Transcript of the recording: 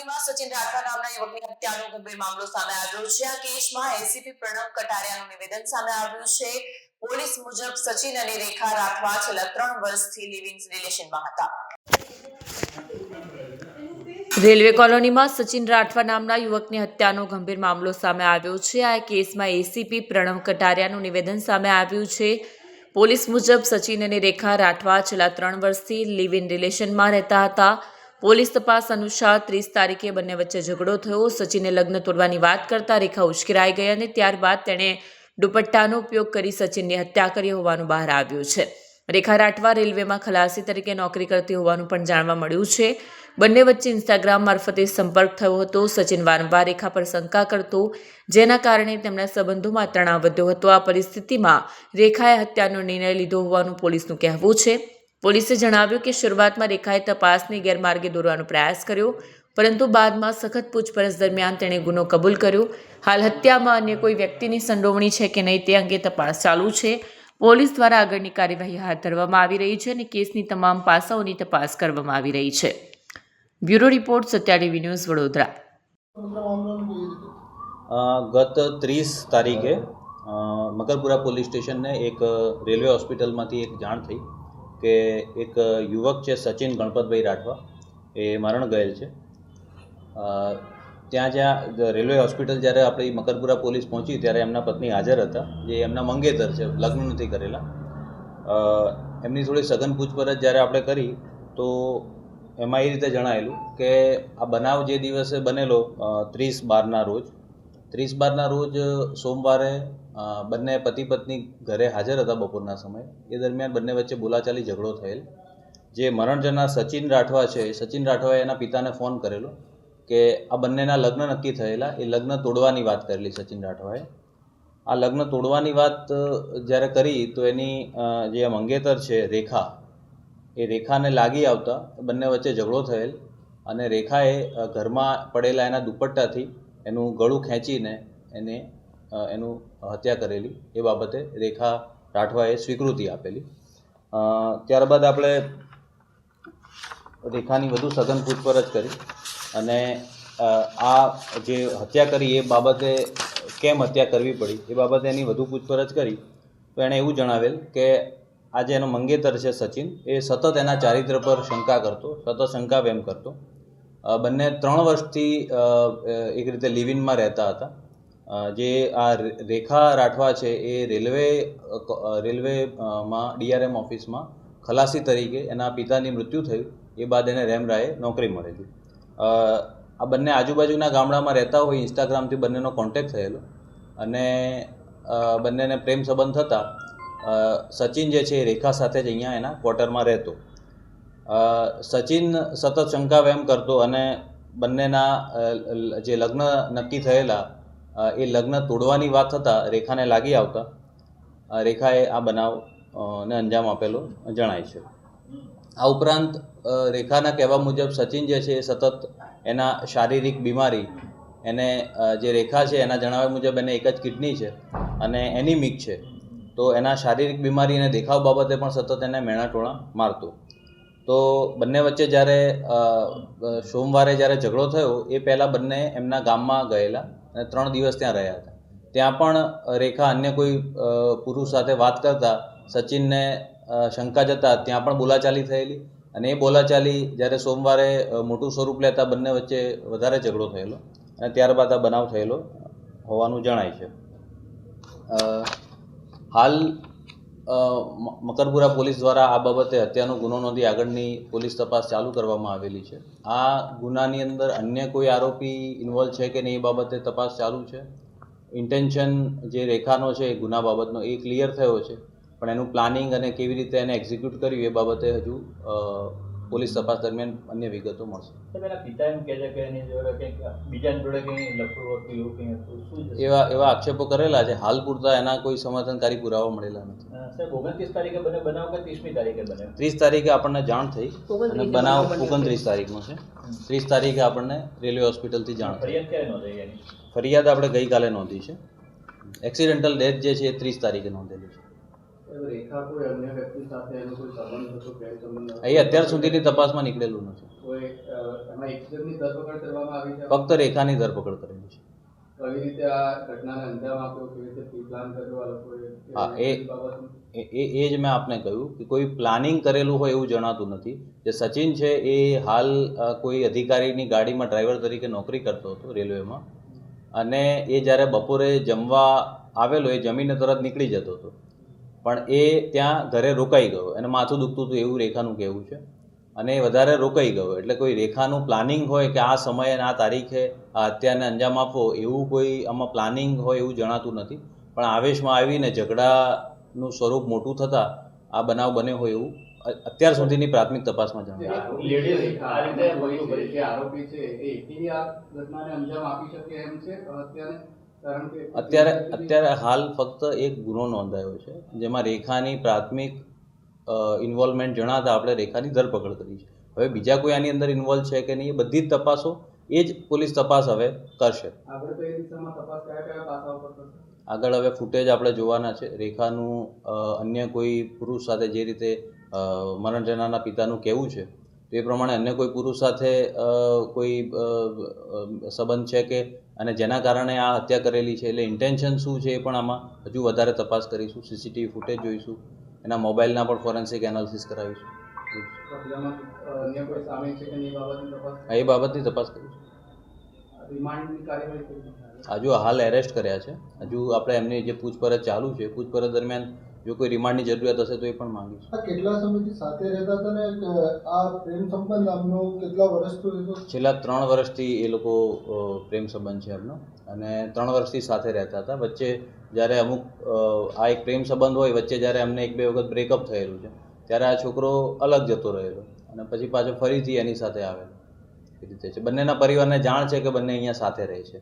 કોલોનીમાં સચિન રાઠવા નામના યુવકની હત્યાનો ગંભીર મામલો સામે આવ્યો છે। આ કેસમાં એસીપી પ્રણવ કટારિયાનું નિવેદન સામે આવ્યું છે। પોલીસ મુજબ સચિન અને રેખા રાઠવા છેલ્લા 3 વર્ષથી લિવિંગ રિલેશનમાં હતા। રેલવે કોલોનીમાં સચિન રાઠવા નામના યુવકની હત્યાનો ગંભીર મામલો સામે આવ્યો છે। આ કેસમાં એસીપી પ્રણવ કટારિયાનું નિવેદન સામે આવ્યું છે। પોલીસ મુજબ સચિન અને રેખા રાઠવા છેલ્લા 3 વર્ષથી લિવ ઇન રિલેશનમાં રહેતા હતા। પોલીસ તપાસ અનુસાર 30 તારીખે બંને વચ્ચે ઝઘડો થયો। સચિને લગ્ન તોડવાની વાત કરતા રેખા ઉશ્કેરાઈ ગઈ અને ત્યારબાદ તેણે દુપટ્ટાનો ઉપયોગ કરી સચિનની હત્યા કરી હોવાનું બહાર આવ્યું છે। રેખા રાઠવા રેલવેમાં ખલાસી તરીકે નોકરી કરતી હોવાનું પણ જાણવા મળ્યું છે। બંને વચ્ચે ઇન્સ્ટાગ્રામ મારફતે સંપર્ક થયો હતો। સચિન વારંવાર રેખા પર શંકા કરતો, જેના કારણે તેમના સંબંધોમાં તણાવ વધ્યો હતો। આ પરિસ્થિતિમાં રેખાએ હત્યાનો નિર્ણય લીધો હોવાનું પોલીસનું કહેવું છે। પોલીસે જણાવ્યું કે શરૂઆતમાં રેખાએ તપાસને ગેરમાર્ગે દોરવાનો પ્રયાસ કર્યો, પરંતુ બાદમાં સખત પૂછપરછ દરમિયાન તેણે ગુનો કબૂલ કર્યો। હાલ હત્યામાં અન્ય કોઈ વ્યક્તિની સંડોવણી છે કે નહીં તે અંગે તપાસ ચાલુ છે। પોલીસ દ્વારા આગળની કાર્યવાહી હાથ ધરવામાં આવી રહી છે અને કેસની તમામ પાસાઓની તપાસ કરવામાં આવી રહી છે। Bureau report Satya TV news Vadodara. ગત 30 તારીખે મકરપુરા પોલીસ સ્ટેશનને એક રેલવે હોસ્પિટલમાંથી એક જાણ થઈ કે એક યુવક છે સચિન ગણપતભાઈ રાઠવા એ મરણ ગયેલ છે। જ્યાં રેલવે હોસ્પિટલ જ્યારે આપણી મકરપુરા પોલીસ પહોંચી ત્યારે એમના પત્ની હાજર હતા, જે એમના મંગેતર છે, લગ્ન નથી કરેલા। એમની થોડી સઘન પૂછપરછ જ્યારે આપણે કરી તો એમાં એ રીતે જણાયેલું કે આ બનાવ જે દિવસે બનેલો 30/12ના રોજ સોમવારે બંને પતિ પત્ની ઘરે હાજર હતા બપોરના સમયે। એ દરમિયાન બંને વચ્ચે બોલાચાલી ઝઘડો થયેલ। જે મરણ જનાર સચિન રાઠવા છે, સચિન રાઠવાએ એના પિતાને ફોન કરેલો કે આ બંનેના લગ્ન નક્કી થયેલા, એ લગ્ન તોડવાની વાત કરેલી સચિન રાઠવાએ। આ લગ્ન તોડવાની વાત જ્યારે કરી તો એની જે મંગેતર છે રેખા, એ રેખાને લાગી આવતા બંને વચ્ચે ઝઘડો થયેલ અને રેખાએ ઘરમાં પડેલા એના દુપટ્ટાથી એનું ગળું ખેંચીને એનું હત્યા કરેલી। એ બાબતે રેખા રાઠવાએ સ્વીકૃતિ આપેલી। ત્યારબાદ આપણે રેખાની વધુ સઘન પૂછપરછ કરી અને આ જે હત્યા કરી એ બાબતે કેમ હત્યા કરવી પડી એ બાબતે એની વધુ પૂછપરછ કરી તો એણે એવું જણાવેલ કે આ જે એનો મંગેતર છે સચિન, એ સતત એના ચારિત્ર પર શંકા કરતો, સતત શંકા વ્યમ કરતો। બંને 3 વર્ષથી એક રીતે લિવિનમાં રહેતા હતા। જે આ રેખા રાઠવા છે એ રેલવેમાં ડીઆરએમ ઓફિસમાં ખલાસી તરીકે એના પિતાની મૃત્યુ થયું એ બાદ એને રેમરાએ નોકરી મળેલી। આ બંને આજુબાજુના ગામડામાં રહેતા હોય, ઇન્સ્ટાગ્રામથી બંનેનો કોન્ટેક્ટ થયેલો અને બંનેને પ્રેમ સંબંધ થતાં સચિન જે છે એ રેખા સાથે જ અહીંયા એના ક્વાર્ટરમાં રહેતો। સચિન સતત શંકા વહેમ કરતો અને બંનેના જે લગ્ન નક્કી થયેલા એ લગ્ન તોડવાની વાત થતાં રેખાને લાગી આવતા રેખાએ આ બનાવને અંજામ આપેલો જણાય છે। આ ઉપરાંત રેખાના કહેવા મુજબ સચિન જે છે એ સતત એના શારીરિક બીમારી, એને જે રેખા છે એના જણાવ્યા મુજબ એને એક જ કિડની છે અને એનિમિક છે, તો એના શારીરિક બીમારી અને દેખાવ બાબતે પણ સતત એને મેણાટોણા મારતો। તો બંને વચ્ચે જ્યારે સોમવારે જ્યારે ઝઘડો થયો એ પહેલાં બંને એમના ગામમાં ગયેલા અને 3 દિવસ ત્યાં રહ્યા હતા। ત્યાં પણ રેખા અન્ય કોઈ પુરુષ સાથે વાત કરતા સચિનને શંકા જતા ત્યાં પણ બોલાચાલી થયેલી અને એ બોલાચાલી જ્યારે સોમવારે મોટું સ્વરૂપ લેતા બંને વચ્ચે વધારે ઝઘડો થયેલો અને ત્યારબાદ આ બનાવ થયેલો હોવાનું જણાય છે। હાલ મકરપુરા પોલીસ દ્વારા આ બાબતે હત્યાનો ગુનો નોંધી આગળની પોલીસ તપાસ ચાલુ કરવામાં આવેલી છે। આ ગુનાની અંદર અન્ય કોઈ આરોપી ઇન્વોલ્વ છે કે નહીં એ બાબતે તપાસ ચાલુ છે। ઇન્ટેન્શન જે રેખાનો છે એ ગુના બાબતનો એ ક્લિયર થયો છે, પણ એનું પ્લાનિંગ અને કેવી રીતે એને એક્ઝિક્યુટ કર્યું એ બાબતે હજુ પોલીસ તપાસ દરમિયાન અન્ય વિગતો મળશે। એવા આક્ષેપો કરેલા છે। હાલ પૂરતા એના કોઈ સમર્થનકારી પુરાવા મળેલા નથી। 30 તારીખે આપણને જાણ થઈ અને બનાવ 29 તારીખનો છે। 30 તારીખે આપણને રેલવે હોસ્પિટલથી જાણ થઈ। ફરિયાદ આપણે ગઈકાલે નોંધી છે। એક્સિડેન્ટલ ડેથ જે છે એ 30 તારીખે નોંધેલી છે। રેખા કોઈ અન્ય વ્યક્તિ સાથે એનો કોઈ સંબંધ હતો કે સંબંધ એ અત્યાર સુધીની તપાસમાં નીકળેલું નથી. કોઈ એમાં એકદમની ધરપકડ કરવામાં આવી છે? ફક્ત રેખાની ધરપકડ કરેલી છે. કઈ રીતે આ ઘટનાને અંજામ આપ્યો, કેવી રીતે પ્રી પ્લાન કર્યો આ લોકોએ? હા, એ જ મેં આપને કહ્યું કે કોઈ પ્લાનિંગ કરેલું હોય એવું જણાતું નથી. જે સચિન છે એ હાલ કોઈ અધિકારીની ગાડીમાં ડ્રાઈવર તરીકે નોકરી કરતો હતો રેલવેમાં, અને એ જ્યારે બપોરે જમવા આવેલો એ જમીને તરત નીકળી જતો હતો, પણ એ ત્યાં ઘરે રોકાઈ ગયો. એને માથું દુખતું હતું એવું રેખાનું કહેવું છે, અને એ વધારે રોકાઈ ગયો. એટલે કોઈ રેખાનું પ્લાનિંગ હોય કે આ સમયે અને આ તારીખે આ હત્યાને અંજામ આપવો એવું કોઈ આમાં પ્લાનિંગ હોય એવું જણાતું નથી. પણ આવેશમાં આવીને ઝઘડાનું સ્વરૂપ મોટું થતાં આ બનાવ બન્યો હોય એવું અત્યાર સુધીની પ્રાથમિક તપાસમાં જણાવ્યું. જે આરોપી છે એ એકલી આ ઘટનાને અંજામ આપી શકે એમ છે હત્યાને? કારણ કે અત્યારે હાલ ફક્ત એક ગુનો નોંધાયો છે જેમાં રેખાની પ્રાથમિક ઇન્વોલ્વમેન્ટ જણાતા આપણે રેખાની ધરપકડ કરી છે. હવે બીજા કોઈ આની અંદર ઇન્વોલ્વ છે કે નહીં એ બધી જ તપાસો એ જ પોલીસ તપાસ હવે કરશે. આગળ કઈ દિશામાં તપાસ કયા કયા પાસાઓ પર થશે? આગળ હવે ફૂટેજ આપણે જોવાના છે. રેખાનું અન્ય કોઈ પુરુષ સાથે જે રીતે મરણ જનારના પિતાનું કહેવું છે તો એ પ્રમાણે અન્ય કોઈ પુરુષ સાથે કોઈ સંબંધ છે કે, અને જેના કારણે આ હત્યા કરેલી છે, એટલે ઇન્ટેન્શન શું છે એ પણ આમાં હજુ વધારે તપાસ કરીશું. સીસીટીવી ફૂટેજ જોઈશું, એના મોબાઈલના પણ ફોરેન્સિક એનાલિસિસ કરાવીશું. અન્ય કોઈ સામે છે કે એ બાબતની તપાસ? એ બાબતની તપાસ કરીશું. રિમાન્ડની કાર્યવાહી કેવી રીતે? હજુ હાલ એરેસ્ટ કર્યા છે. હજુ આપણે એમની જે પૂછપરછ ચાલુ છે, પૂછપરછ દરમિયાન જો કોઈ રિમાન્ડની જરૂરિયાત હશે તો એ પણ માંગીશું. કેટલા સમયથી સાથે રહેતા હતા ને આ પ્રેમ સંબંધ આમનો કેટલા વર્ષથી હતો? છેલ્લા 3 વર્ષથી એ લોકો પ્રેમ સંબંધ છે એમનો, અને 3 વર્ષથી સાથે રહેતા હતા. વચ્ચે જ્યારે અમુક આ એક પ્રેમ સંબંધ હોય, વચ્ચે જ્યારે એમને 1-2 વખત બ્રેકઅપ થયેલું છે ત્યારે આ છોકરો અલગ જતો રહેલો અને પછી પાછો ફરીથી એની સાથે આવેલો. એ રીતે છે. બંનેના પરિવારને જાણ છે કે બંને અહીંયા સાથે રહે છે.